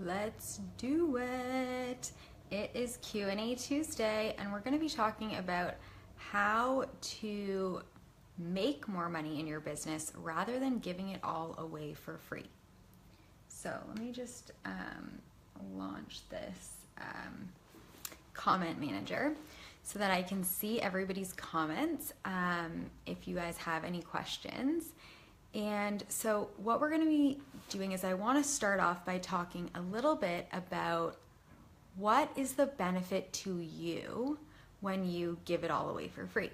Let's do it. It is Q&A Tuesday, and we're going to be talking about how to make more money in your business rather than giving it all away for free. So let me just launch this comment manager so that I can see everybody's comments if you guys have any questions. And so what we're going to be doing is I want to start off by talking a little bit about what is the benefit to you when you give it all away for free.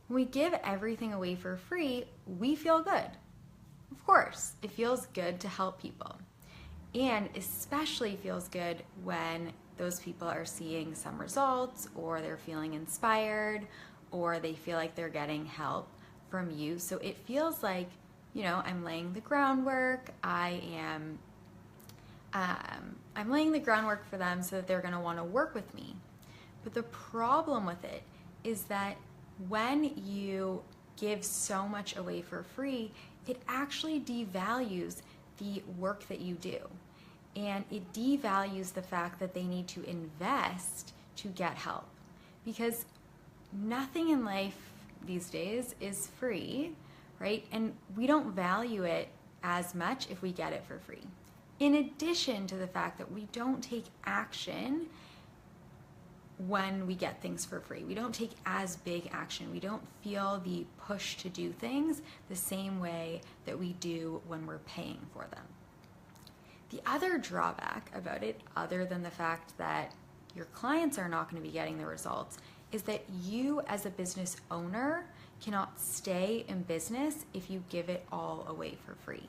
When we give everything away for free, we feel good. Of course, it feels good to help people. And especially feels good when those people are seeing some results, or they're feeling inspired, or they feel like they're getting help from you. So it feels like, you know, I'm laying the groundwork. I'm laying the groundwork for them so that they're going to want to work with me. But the problem with it is that when you give so much away for free, it actually devalues the work that you do. And it devalues the fact that they need to invest to get help. Because nothing in life these days is free, right? And we don't value it as much if we get it for free. In addition to the fact that we don't take action when we get things for free. We don't take as big action. We don't feel the push to do things the same way that we do when we're paying for them. The other drawback about it, other than the fact that your clients are not going to be getting the results, is that you as a business owner cannot stay in business if you give it all away for free,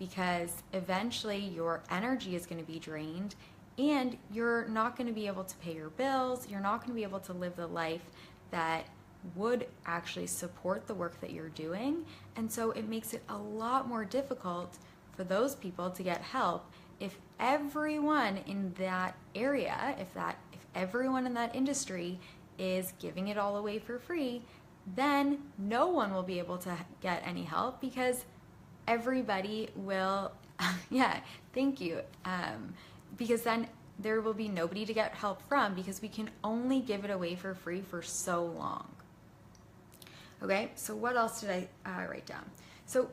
because eventually your energy is going to be drained and you're not going to be able to pay your bills. You're not going to be able to live the life that would actually support the work that you're doing. And so it makes it a lot more difficult for those people to get help if everyone in that area, if everyone in that industry is giving it all away for free, then no one will be able to get any help because everybody will, yeah, thank you. Because then there will be nobody to get help from because we can only give it away for free for so long. Okay, so what else did I write down? So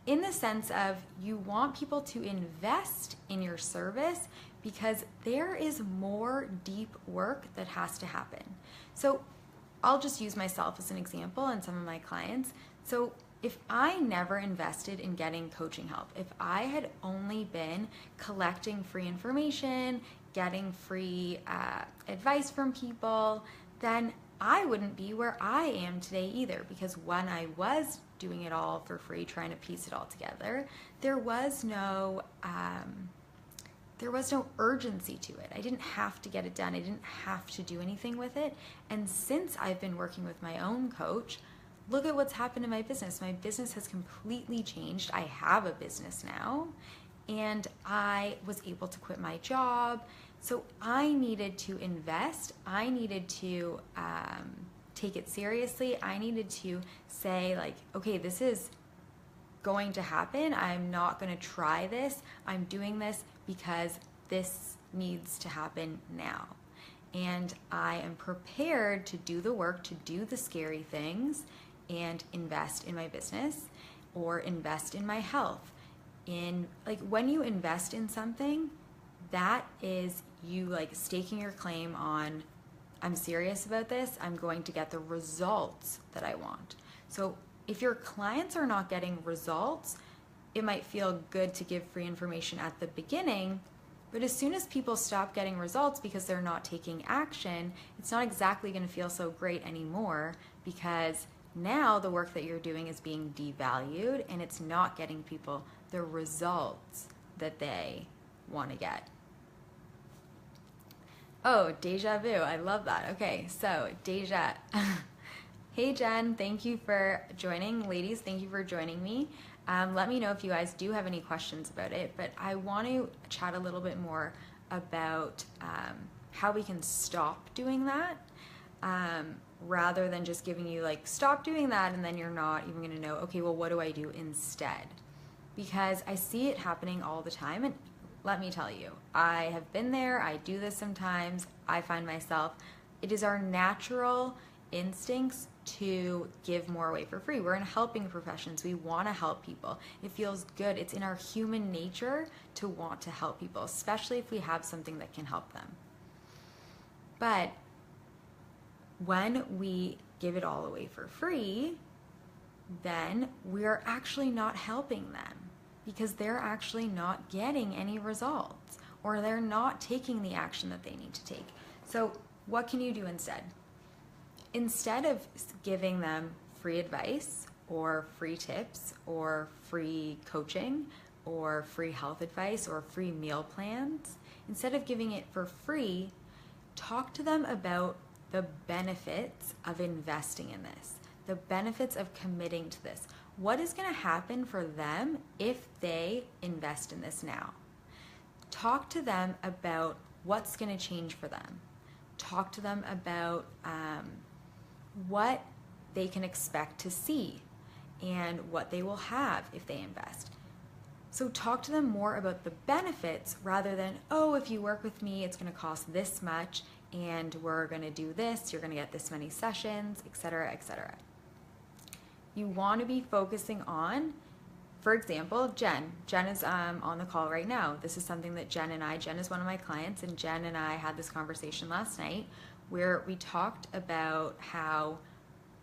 in the sense of you want people to invest in your service because there is more deep work that has to happen. So I'll just use myself as an example and some of my clients. So if I never invested in getting coaching help, if I had only been collecting free information, getting free advice from people, then I wouldn't be where I am today either, because when I was doing it all for free, trying to piece it all together, there was no urgency to it. I didn't have to get it done. I didn't have to do anything with it. And since I've been working with my own coach, look at what's happened in my business. My business has completely changed. I have a business now, and I was able to quit my job. So I needed to invest. I needed to take it seriously. I needed to say, like, okay, this is going to happen. I'm not going to try this. I'm doing this because this needs to happen now. And I am prepared to do the work, to do the scary things, and invest in my business or invest in my health. When you invest in something, that is you like staking your claim on, I'm serious about this, I'm going to get the results that I want. So if your clients are not getting results, it might feel good to give free information at the beginning, but as soon as people stop getting results because they're not taking action, it's not exactly going to feel so great anymore, because now the work that you're doing is being devalued and it's not getting people the results that they want to get. Oh, deja vu. I love that. Okay, so Deja. Hey Jen, thank you for joining. Ladies, thank you for joining me. Let me know if you guys do have any questions about it, but I want to chat a little bit more about how we can stop doing that rather than just giving you like, stop doing that, and then you're not even going to know, okay, well, what do I do instead? Because I see it happening all the time. And let me tell you, I have been there. I do this sometimes. I find myself, it is our natural instincts to give more away for free. We're in helping professions. We want to help people. It feels good. It's in our human nature to want to help people, especially if we have something that can help them. But when we give it all away for free, then we're actually not helping them because they're actually not getting any results, or they're not taking the action that they need to take. So what can you do instead? Instead of giving them free advice or free tips or free coaching or free health advice or free meal plans, instead of giving it for free, talk to them about the benefits of investing in this, the benefits of committing to this. What is going to happen for them if they invest in this now? Talk to them about what's going to change for them. Talk to them about what they can expect to see and what they will have if they invest. So talk to them more about the benefits rather than, oh, if you work with me, it's going to cost this much and we're going to do this, you're going to get this many sessions, etc., etc. You want to be focusing on, for example, Jen. Jen is on the call right now. This is something that Jen is one of my clients, and Jen and I had this conversation last night where we talked about how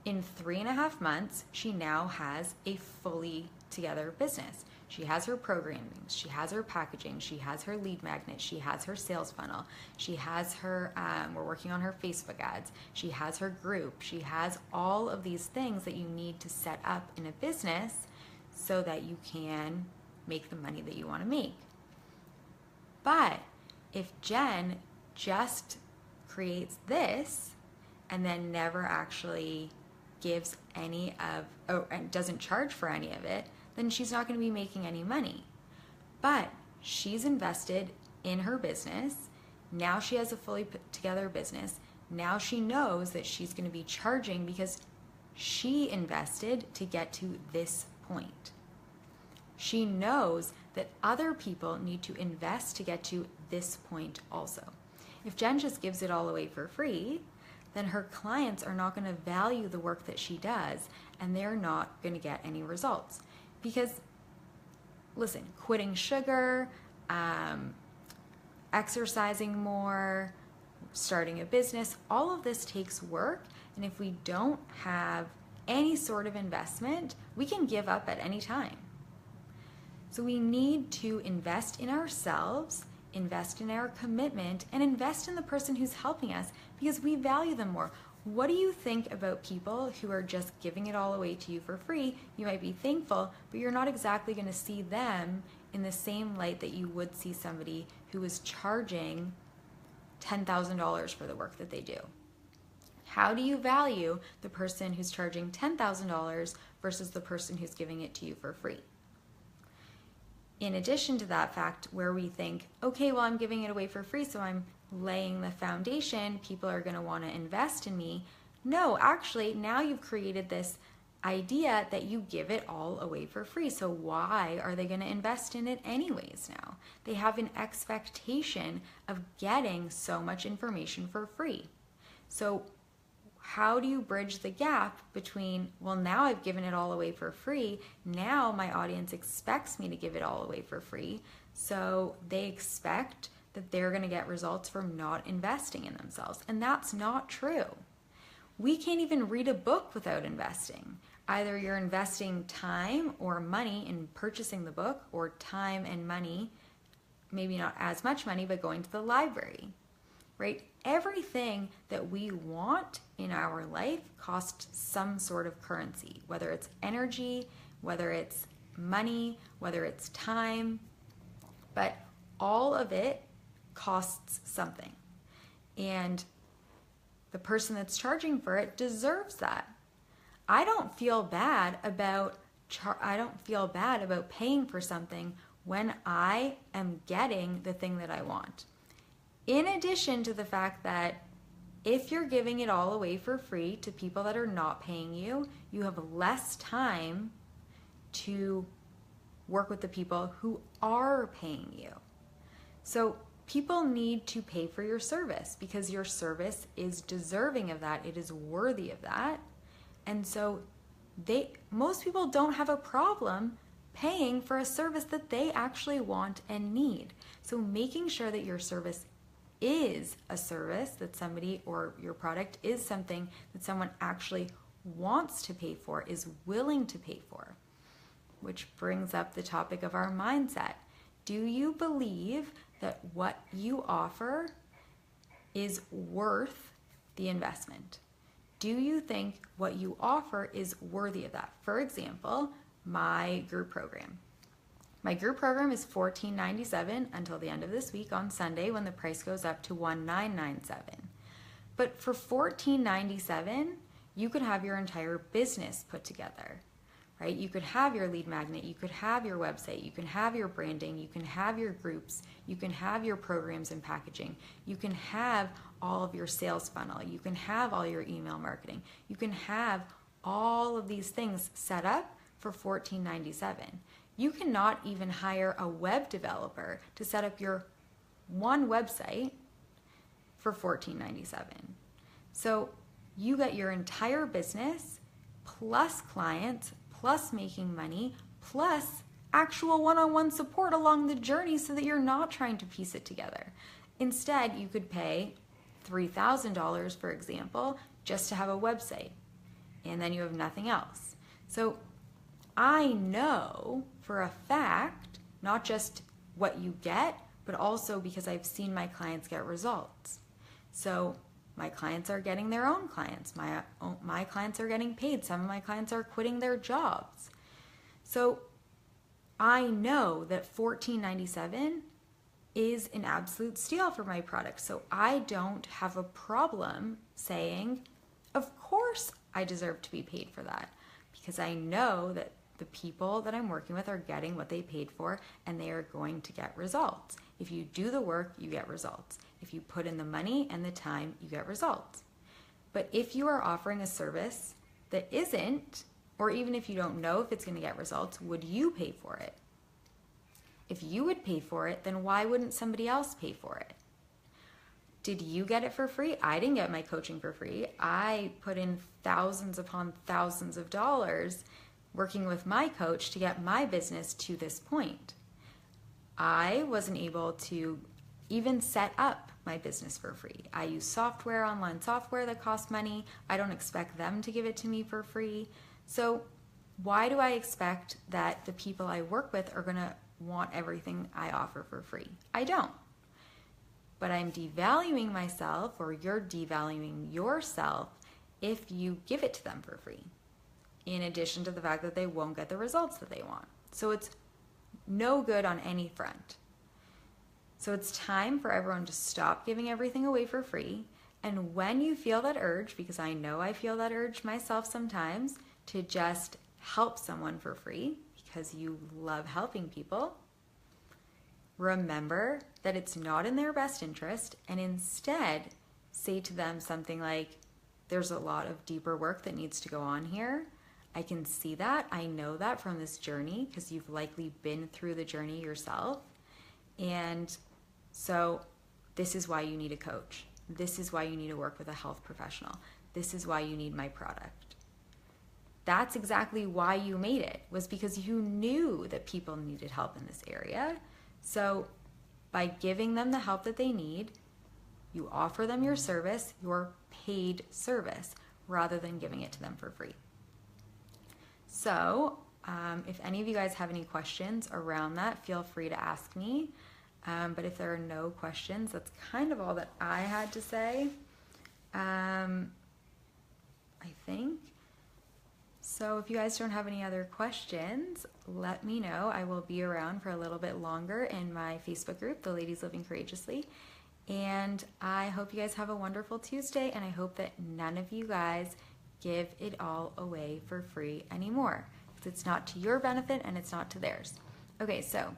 in 3.5 months, she now has a fully together business. She has her programming, she has her packaging, she has her lead magnet, she has her sales funnel, she has her, we're working on her Facebook ads, she has her group, she has all of these things that you need to set up in a business so that you can make the money that you want to make. But if Jen just creates this and then never actually gives any of, and doesn't charge for any of it, then she's not going to be making any money. But she's invested in her business. Now she has a fully put together business. Now she knows that she's going to be charging because she invested to get to this point. She knows that other people need to invest to get to this point also. If Jen just gives it all away for free, then her clients are not going to value the work that she does, and they're not going to get any results. Because, listen, quitting sugar, exercising more, starting a business, all of this takes work, and if we don't have any sort of investment, we can give up at any time. So we need to invest in ourselves, invest in our commitment, and invest in the person who's helping us because we value them more. What do you think about people who are just giving it all away to you for free? You might be thankful, but you're not exactly going to see them in the same light that you would see somebody who is charging $10,000 for the work that they do. How do you value the person who's charging $10,000 versus the person who's giving it to you for free? In addition to that fact where we think, okay, well, I'm giving it away for free, so I'm laying the foundation, people are going to want to invest in me. No, actually, now you've created this idea that you give it all away for free. So why are they going to invest in it anyways now? They have an expectation of getting so much information for free. So how do you bridge the gap between, well, now I've given it all away for free, now my audience expects me to give it all away for free, so they expect that they're going to get results from not investing in themselves. And that's not true. We can't even read a book without investing. Either you're investing time or money in purchasing the book, or time and money, maybe not as much money, but going to the library, right? Everything that we want in our life costs some sort of currency, whether it's energy, whether it's money, whether it's time, but all of it costs something. And the person that's charging for it deserves that. I don't feel bad about paying for something when I am getting the thing that I want. In addition to the fact that if you're giving it all away for free to people that are not paying you, you have less time to work with the people who are paying you. So people need to pay for your service because your service is deserving of that. It is worthy of that. And so most people don't have a problem paying for a service that they actually want and need. So making sure that your service is a service that somebody, or your product is something that someone actually wants to pay for, is willing to pay for. Which brings up the topic of our mindset. Do you believe that what you offer is worth the investment? Do you think what you offer is worthy of that? For example, my group program. My group program is $14.97 until the end of this week on Sunday, when the price goes up to $19.97. But for $14.97, you could have your entire business put together, right? You could have your lead magnet, you could have your website, you can have your branding, you can have your groups, you can have your programs and packaging, you can have all of your sales funnel, you can have all your email marketing, you can have all of these things set up for $14.97. You cannot even hire a web developer to set up your one website for $14.97. So you get your entire business plus clients plus making money plus actual one-on-one support along the journey, so that you're not trying to piece it together. Instead, you could pay $3,000, for example, just to have a website, and then you have nothing else. So I know for a fact, not just what you get, but also because I've seen my clients get results. So my clients are getting their own clients. My clients are getting paid. Some of my clients are quitting their jobs. So I know that $14.97 is an absolute steal for my product. So I don't have a problem saying, of course I deserve to be paid for that, because I know that the people that I'm working with are getting what they paid for, and they are going to get results. If you do the work, you get results. If you put in the money and the time, you get results. But if you are offering a service that isn't, or even if you don't know if it's going to get results, would you pay for it? If you would pay for it, then why wouldn't somebody else pay for it? Did you get it for free? I didn't get my coaching for free. I put in thousands upon thousands of dollars working with my coach to get my business to this point. I wasn't able to even set up my business for free. I use software, online software that costs money. I don't expect them to give it to me for free. So why do I expect that the people I work with are gonna want everything I offer for free? I don't. But I'm devaluing myself, or you're devaluing yourself, if you give it to them for free, in addition to the fact that they won't get the results that they want. So it's no good on any front. So it's time for everyone to stop giving everything away for free. And when you feel that urge, because I know I feel that urge myself sometimes, to just help someone for free because you love helping people, remember that it's not in their best interest, and instead say to them something like, there's a lot of deeper work that needs to go on here. I can see that. I know that from this journey, because you've likely been through the journey yourself. And so this is why you need a coach. This is why you need to work with a health professional. This is why you need my product. That's exactly why you made it, was because you knew that people needed help in this area. So by giving them the help that they need, you offer them your service, your paid service, rather than giving it to them for free. So if any of you guys have any questions around that, feel free to ask me. But if there are no questions, that's kind of all that I had to say, I think. So if you guys don't have any other questions, let me know. I will be around for a little bit longer in my Facebook group, The Ladies Living Courageously. And I hope you guys have a wonderful Tuesday, and I hope that none of you guys give it all away for free anymore, because it's not to your benefit and it's not to theirs. Okay, so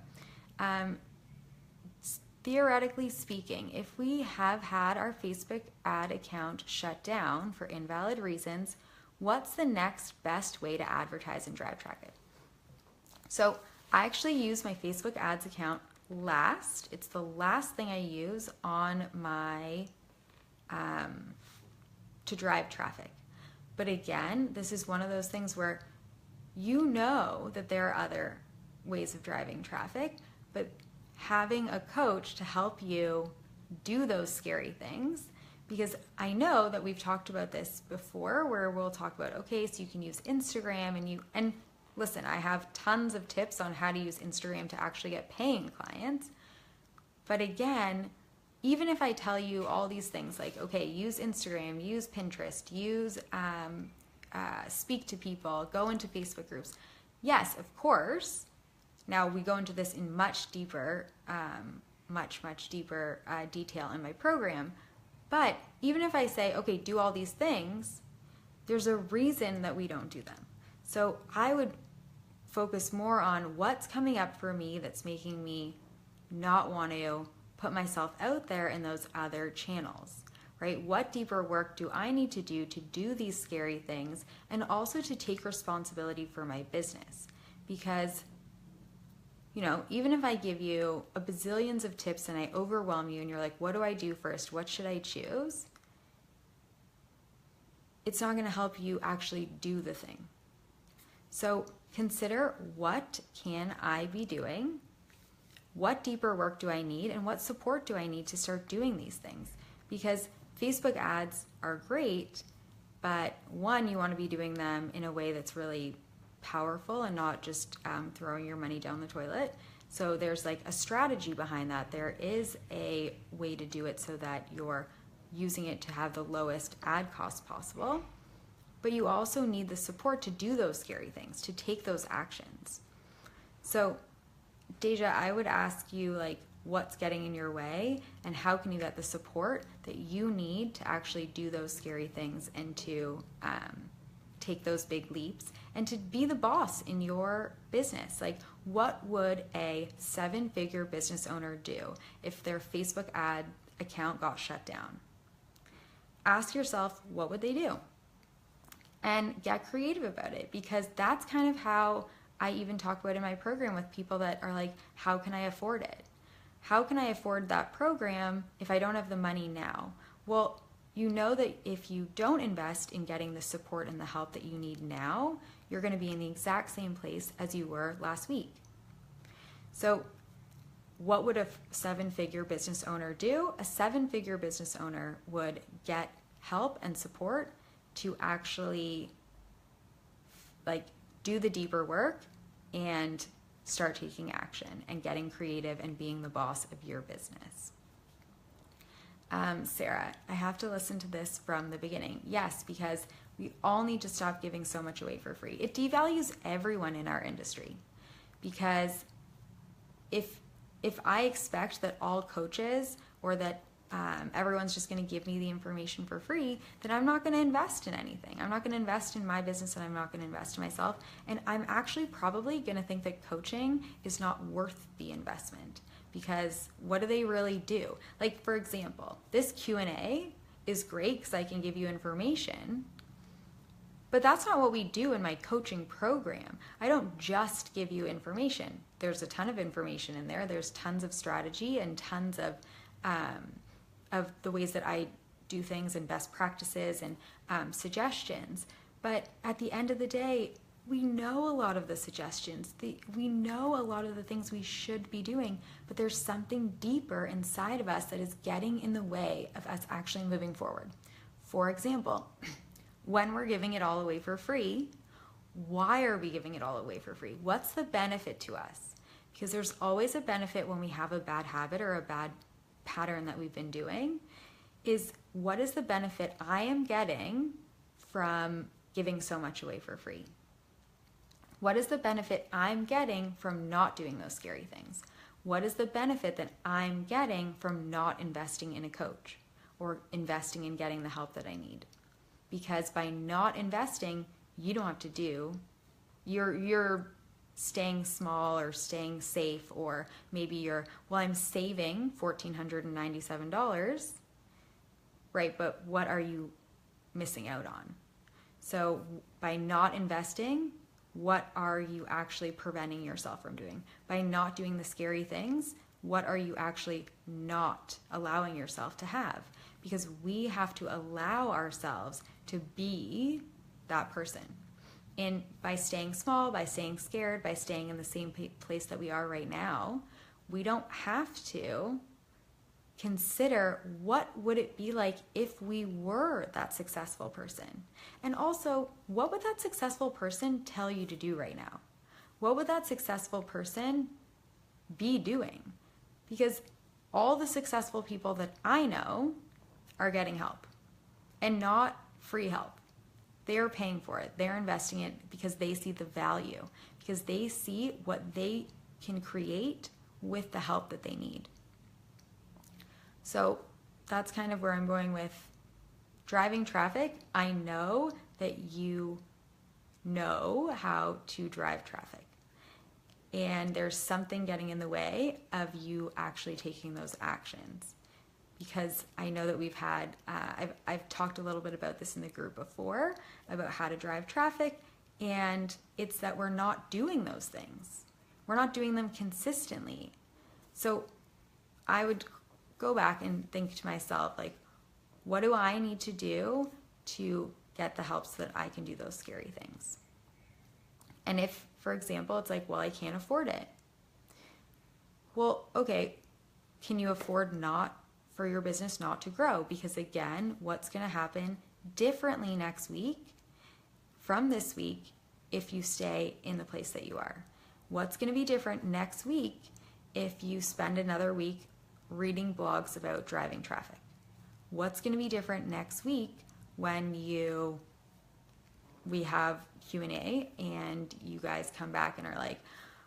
theoretically speaking, if we have had our Facebook ad account shut down for invalid reasons, what's the next best way to advertise and drive traffic? So I actually use my Facebook ads account last. It's the last thing I use on my, to drive traffic. But again, this is one of those things where you know that there are other ways of driving traffic, but having a coach to help you do those scary things, because I know that we've talked about this before where we'll talk about, okay, so you can use Instagram and listen, I have tons of tips on how to use Instagram to actually get paying clients. But again, even if I tell you all these things like, okay, use Instagram, use Pinterest, use speak to people, go into Facebook groups. Yes, of course. Now we go into this in much deeper detail in my program. But even if I say, okay, do all these things, there's a reason that we don't do them. So I would focus more on what's coming up for me that's making me not want to put myself out there in those other channels, right? What deeper work do I need to do these scary things, and also to take responsibility for my business? Because, you know, even if I give you a bazillions of tips and I overwhelm you and you're like, what do I do first? What should I choose? It's not going to help you actually do the thing. So consider, what can I be doing? What deeper work do I need? And what support do I need to start doing these things? Because Facebook ads are great, but one, you want to be doing them in a way that's really powerful and not just throwing your money down the toilet. So there's like a strategy behind that. There is a way to do it so that you're using it to have the lowest ad cost possible. But you also need the support to do those scary things, to take those actions. So Deja, I would ask you, like, what's getting in your way and how can you get the support that you need to actually do those scary things and to take those big leaps and to be the boss in your business. Like, what would a 7-figure business owner do if their Facebook ad account got shut down? Ask yourself, what would they do? And get creative about it, because that's kind of how I even talk about in my program with people that are like, how can I afford it? How can I afford that program if I don't have the money now? Well, you know that if you don't invest in getting the support and the help that you need now, you're going to be in the exact same place as you were last week. So what would a 7-figure business owner do? A 7-figure business owner would get help and support to actually like do the deeper work and start taking action and getting creative and being the boss of your business. Sarah, I have to listen to this from the beginning. Yes, because we all need to stop giving so much away for free. It devalues everyone in our industry, because if I expect that all coaches or that everyone's just going to give me the information for free, then I'm not going to invest in anything. I'm not going to invest in my business, and I'm not going to invest in myself. And I'm actually probably going to think that coaching is not worth the investment, because what do they really do? Like, for example, this Q&A is great because I can give you information, but that's not what we do in my coaching program. I don't just give you information. There's a ton of information in there. There's tons of strategy and tons of the ways that I do things and best practices and suggestions. But at the end of the day, we know a lot of the suggestions. We know a lot of the things we should be doing, but there's something deeper inside of us that is getting in the way of us actually moving forward. For example, when we're giving it all away for free, why are we giving it all away for free? What's the benefit to us? Because there's always a benefit when we have a bad habit or a bad pattern that we've been doing. Is what is the benefit I am getting from giving so much away for free? What is the benefit I'm getting from not doing those scary things? What is the benefit that I'm getting from not investing in a coach or investing in getting the help that I need? Because by not investing, you don't have to do, you're staying small or staying safe, or maybe I'm saving $1,497, right? But what are you missing out on? So by not investing, what are you actually preventing yourself from doing? By not doing the scary things, what are you actually not allowing yourself to have? Because we have to allow ourselves to be that person. And by staying small, by staying scared, by staying in the same place that we are right now, we don't have to consider what would it be like if we were that successful person. And also, what would that successful person tell you to do right now? What would that successful person be doing? Because all the successful people that I know are getting help, and not free help. They're paying for it. They're investing it because they see the value, because they see what they can create with the help that they need. So that's kind of where I'm going with driving traffic. I know that you know how to drive traffic, and there's something getting in the way of you actually taking those actions. Because I know that we've had, I've talked a little bit about this in the group before, about how to drive traffic, and it's that we're not doing those things. We're not doing them consistently. So I would go back and think to myself, like, what do I need to do to get the help so that I can do those scary things? And if, for example, it's like, well, I can't afford it. Well, okay, can you afford for your business not to grow? Because again, what's going to happen differently next week from this week if you stay in the place that you are? What's going to be different next week if you spend another week reading blogs about driving traffic? What's going to be different next week when we have Q&A and you guys come back and are like,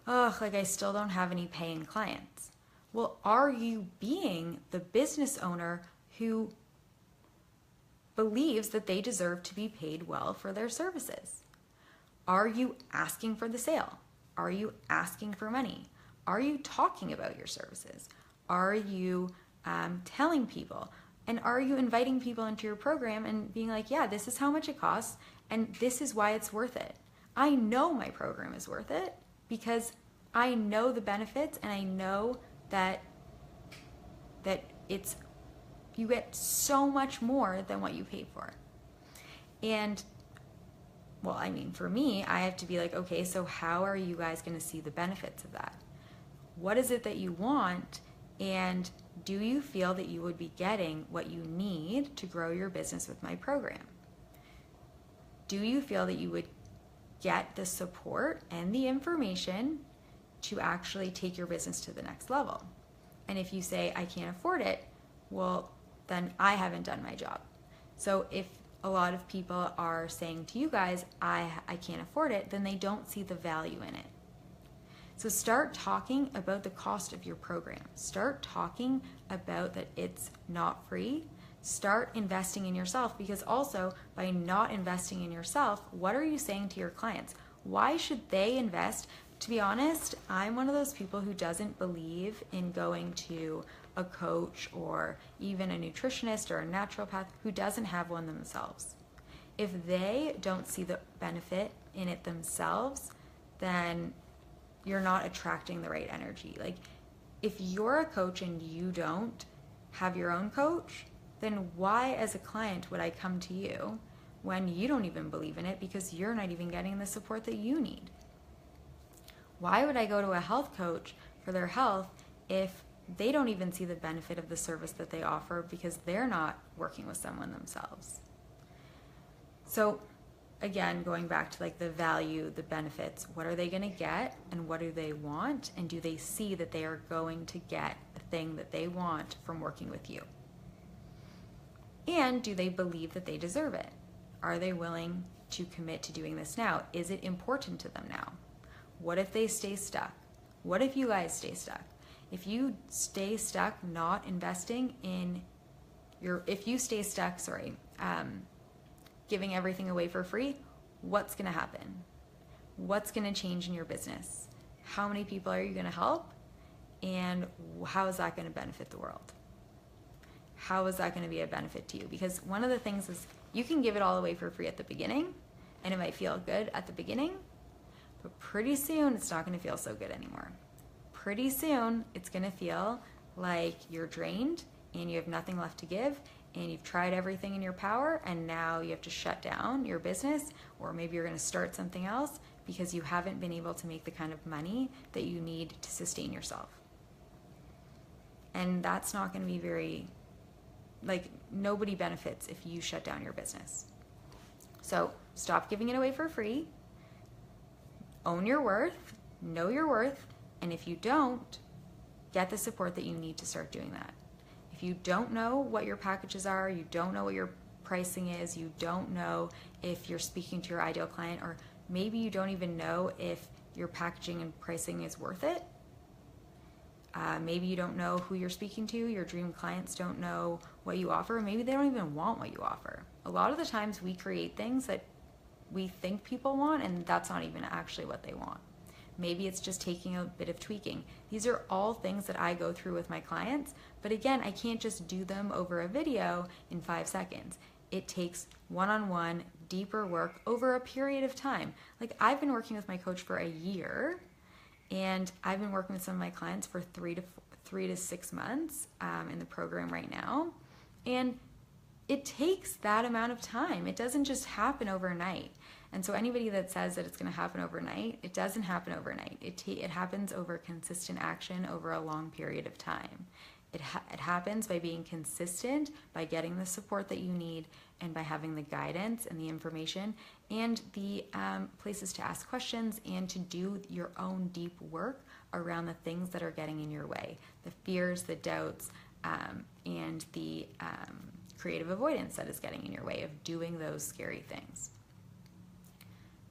oh, like I still don't have any paying clients? Well, are you being the business owner who believes that they deserve to be paid well for their services? Are you asking for the sale? Are you asking for money? Are you talking about your services? Are you telling people? And are you inviting people into your program and being like, yeah, this is how much it costs and this is why it's worth it? I know my program is worth it because I know the benefits, and I know that it's, you get so much more than what you paid for. And well, I mean, for me, I have to be like, okay, so how are you guys going to see the benefits of that? What is it that you want? And do you feel that you would be getting what you need to grow your business with my program? Do you feel that you would get the support and the information to actually take your business to the next level? And if you say, I can't afford it, well, then I haven't done my job. So if a lot of people are saying to you guys, I can't afford it, then they don't see the value in it. So start talking about the cost of your program. Start talking about that it's not free. Start investing in yourself, because also by not investing in yourself, what are you saying to your clients? Why should they invest? To be honest, I'm one of those people who doesn't believe in going to a coach or even a nutritionist or a naturopath who doesn't have one themselves. If they don't see the benefit in it themselves, then you're not attracting the right energy. Like, if you're a coach and you don't have your own coach, then why as a client would I come to you when you don't even believe in it because you're not even getting the support that you need? Why would I go to a health coach for their health if they don't even see the benefit of the service that they offer because they're not working with someone themselves? So again, going back to like the value, the benefits, what are they going to get and what do they want? And do they see that they are going to get the thing that they want from working with you? And do they believe that they deserve it? Are they willing to commit to doing this now? Is it important to them now? What if they stay stuck? What if you guys stay stuck? If you stay stuck not investing in if you stay stuck, giving everything away for free, what's going to happen? What's going to change in your business? How many people are you going to help? And how is that going to benefit the world? How is that going to be a benefit to you? Because one of the things is you can give it all away for free at the beginning, and it might feel good at the beginning, but pretty soon it's not going to feel so good anymore. pretty soon it's going to feel like you're drained and you have nothing left to give, and you've tried everything in your power, and now you have to shut down your business, or maybe you're going to start something else because you haven't been able to make the kind of money that you need to sustain yourself. And that's not going to be very, like, nobody benefits if you shut down your business. So stop giving it away for free. Own your worth, know your worth, and if you don't, get the support that you need to start doing that. If you don't know what your packages are, you don't know what your pricing is, you don't know if you're speaking to your ideal client, or maybe you don't even know if your packaging and pricing is worth it. Maybe you don't know who you're speaking to, your dream clients don't know what you offer, maybe they don't even want what you offer. A lot of the times we create things that we think people want, and that's not even actually what they want. Maybe it's just taking a bit of tweaking. These are all things that I go through with my clients, but again, I can't just do them over a video in 5 seconds. It takes one-on-one, deeper work over a period of time. Like, I've been working with my coach for a year, and I've been working with some of my clients for 3 to 6 months in the program right now. And it takes that amount of time. It doesn't just happen overnight. And so anybody that says that it's going to happen overnight, it doesn't happen overnight. It happens over consistent action over a long period of time. It happens by being consistent, by getting the support that you need, and by having the guidance and the information and the places to ask questions and to do your own deep work around the things that are getting in your way, the fears, the doubts, and the creative avoidance that is getting in your way of doing those scary things.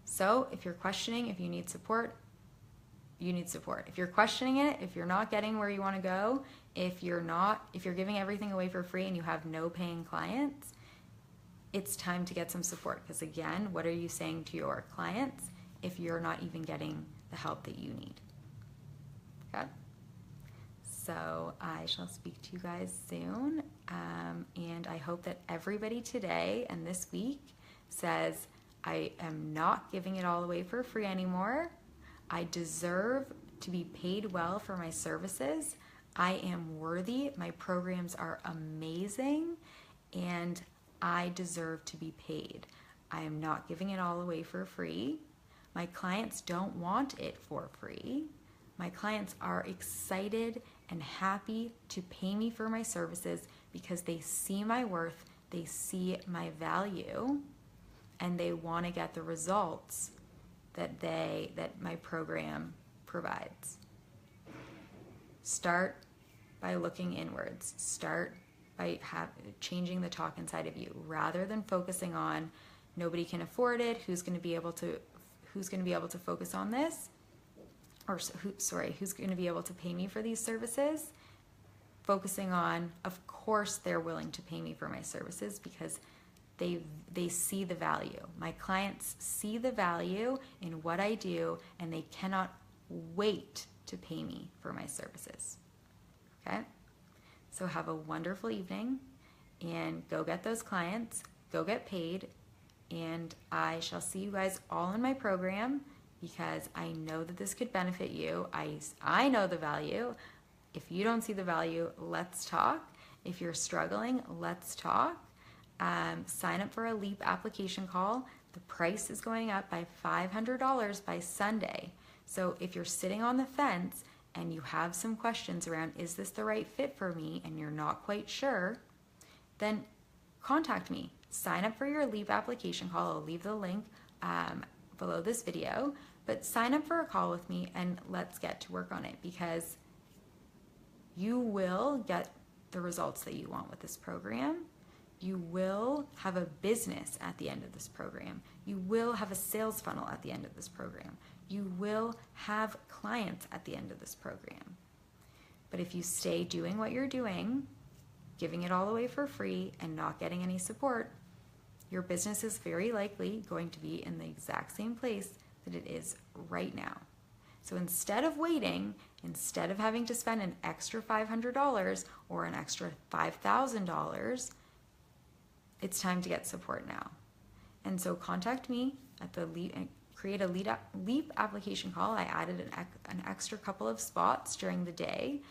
So if you're questioning if you need support, you need support. If you're questioning it, if you're not getting where you want to go, if you're giving everything away for free and you have no paying clients, it's time to get some support. Because again, what are you saying to your clients if you're not even getting the help that you need? Okay? So I shall speak to you guys soon. And I hope that everybody today and this week says, I am not giving it all away for free anymore. I deserve to be paid well for my services. I am worthy. My programs are amazing, and I deserve to be paid. I am not giving it all away for free. My clients don't want it for free. My clients are excited and happy to pay me for my services because they see my worth, they see my value, and they want to get the results that my program provides. Start by looking inwards. Start by changing the talk inside of you, rather than focusing on nobody can afford it, who's going to be able to focus on this, or who's going to be able to pay me for these services. Focusing on, of course they're willing to pay me for my services because they see the value. My clients see the value in what I do, and they cannot wait to pay me for my services. Okay? So have a wonderful evening, and go get those clients, go get paid, and I shall see you guys all in my program because I know that this could benefit you. I know the value. If you don't see the value, let's talk. If you're struggling, let's talk. Sign up for a LEAP application call. The price is going up by $500 by Sunday. So if you're sitting on the fence and you have some questions around, is this the right fit for me, and you're not quite sure, then contact me. Sign up for your LEAP application call. I'll leave the link below this video, but sign up for a call with me and let's get to work on it, because you will get the results that you want with this program. You will have a business at the end of this program. You will have a sales funnel at the end of this program. You will have clients at the end of this program. But if you stay doing what you're doing, giving it all away for free and not getting any support, your business is very likely going to be in the exact same place that it is right now. So instead of waiting, instead of having to spend an extra $500 or an extra $5,000, it's time to get support now. And so contact me at create a leap application call. I added an extra couple of spots during the day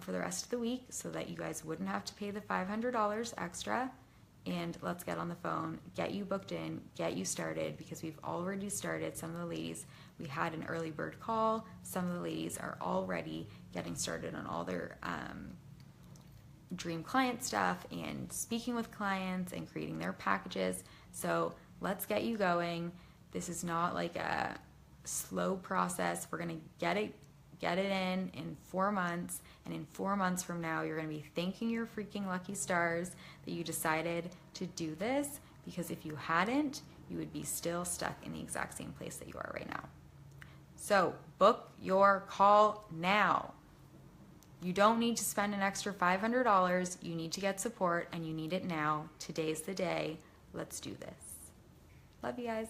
for the rest of the week so that you guys wouldn't have to pay the $500 extra. And let's get on the phone, get you booked in, get you started, because we've already started. Some of the ladies, we had an early bird call. Some of the ladies are already getting started on all their dream client stuff and speaking with clients and creating their packages. So let's get you going. This is not like a slow process. We're gonna get it in 4 months, and in 4 months from now, you're gonna be thanking your freaking lucky stars that you decided to do this, because if you hadn't, you would be still stuck in the exact same place that you are right now. So book your call now. You don't need to spend an extra $500. You need to get support, and you need it now. Today's the day. Let's do this. Love you guys.